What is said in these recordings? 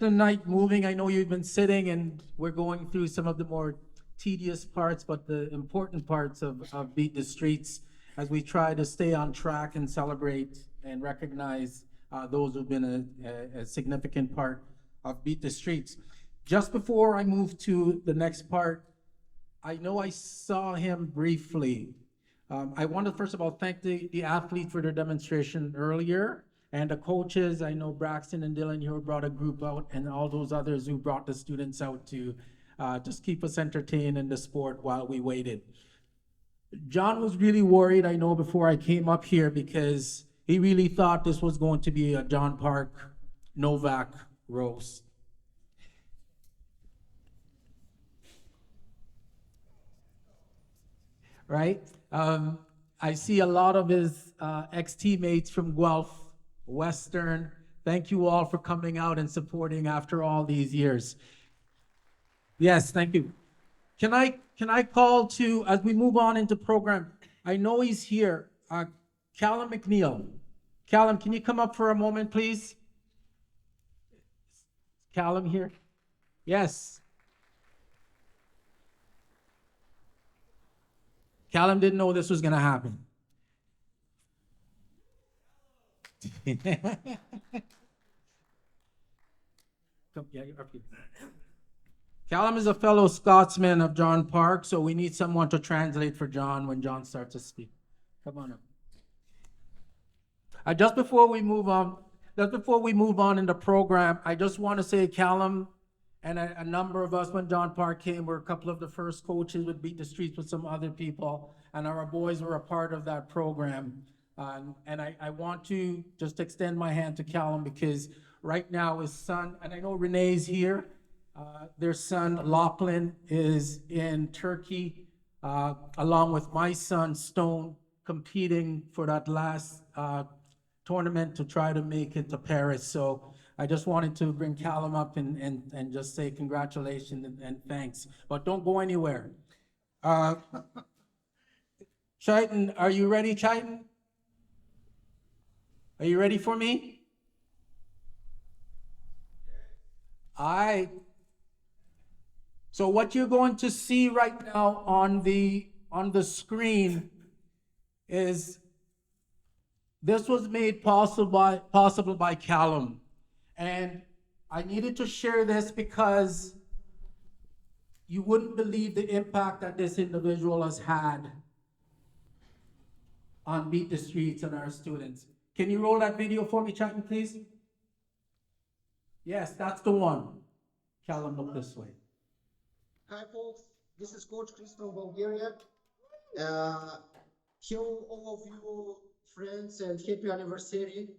Tonight moving. I know you've been sitting and we're going through some of the more tedious parts, but the important parts of Beat the Streets as we try to stay on track and celebrate and recognize those who've been a significant part of Beat the Streets. Just before I move to the next part, I know I saw him briefly. I want to first of all thank the athletes for their demonstration earlier and the coaches. I know Braxton and Dylan here brought a group out and all those others who brought the students out to just keep us entertained in the sport while we waited. John was really worried, I know, before I came up here because he really thought this was going to be a John Park Novak roast. Right? I see a lot of his ex-teammates from Guelph, Western. Thank you all for coming out and supporting after all these years. Yes, thank you. Can I call to, as we move on into program, I know he's here, Callum McNeil. Callum, can you come up for a moment, please? Callum here? Yes. Callum didn't know this was going to happen. Come, yeah, you're up here. Callum is a fellow Scotsman of John Park, so we need someone to translate for John when John starts to speak. Come on up. Just before we move on in the program, I just want to say Callum and a number of us when John Park came were a couple of the first coaches would Beat the Streets with some other people, and our boys were a part of that program. And I want to just extend my hand to Callum because right now his son, and I know Renee's here, their son Lachlan is in Turkey, along with my son Stone, competing for that last tournament to try to make it to Paris. So I just wanted to bring Callum up and just say congratulations and thanks. But don't go anywhere. Chaitan, are you ready, Chaitan? Are you ready for me? So what you're going to see right now on the screen is this was made possible by Callum. And I needed to share this because you wouldn't believe the impact that this individual has had on Beat the Streets and our students. Can you roll that video for me, Chaitan, please? Yes, that's the one. Callum, look this way. Hi folks, this is Coach Chris from Bulgaria. Hello all of you friends and happy anniversary.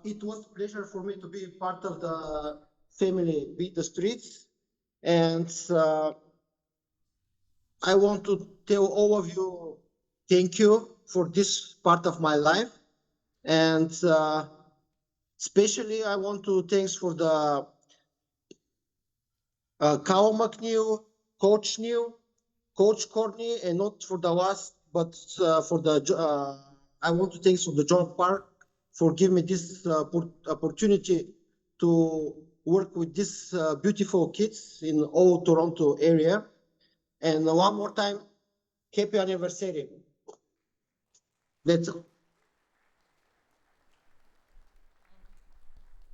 It was a pleasure for me to be part of the family Beat the Streets, and I want to tell all of you thank you for this part of my life, and especially I want to thanks for the Kyle McNeil, Coach Neil, Coach Courtney, and not for the last, but for the I want to thanks for the John Park for giving me this opportunity to work with these beautiful kids in all Toronto area. And one more time, happy anniversary. That's all.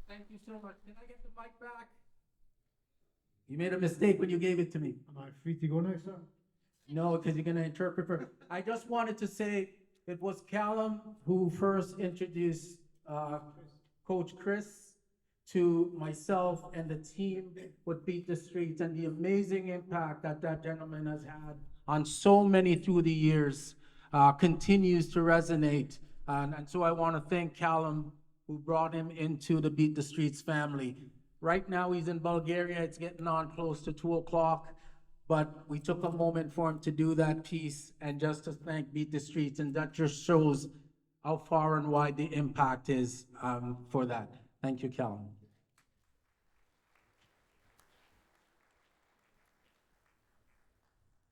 Thank you so much. Can I get the mic back? You made a mistake when you gave it to me. Am I free to go next time? No, because you're going to interpret for. I just wanted to say it was Callum who first introduced Coach Chris to myself and the team with Beat the Streets and the amazing impact that that gentleman has had on so many through the years continues to resonate. And so I want to thank Callum who brought him into the Beat the Streets family. Right now he's in Bulgaria. It's getting on close to 2 o'clock, but we took a moment for him to do that piece and just to thank Beat the Streets, and that just shows how far and wide the impact is for that. Thank you, Callum.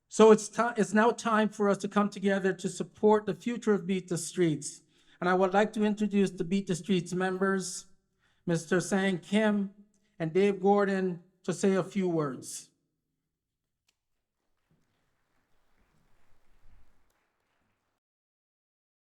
So it's now time for us to come together to support the future of Beat the Streets. And I would like to introduce the Beat the Streets members, Mr. Sang Kim, and Dave Gordon to say a few words.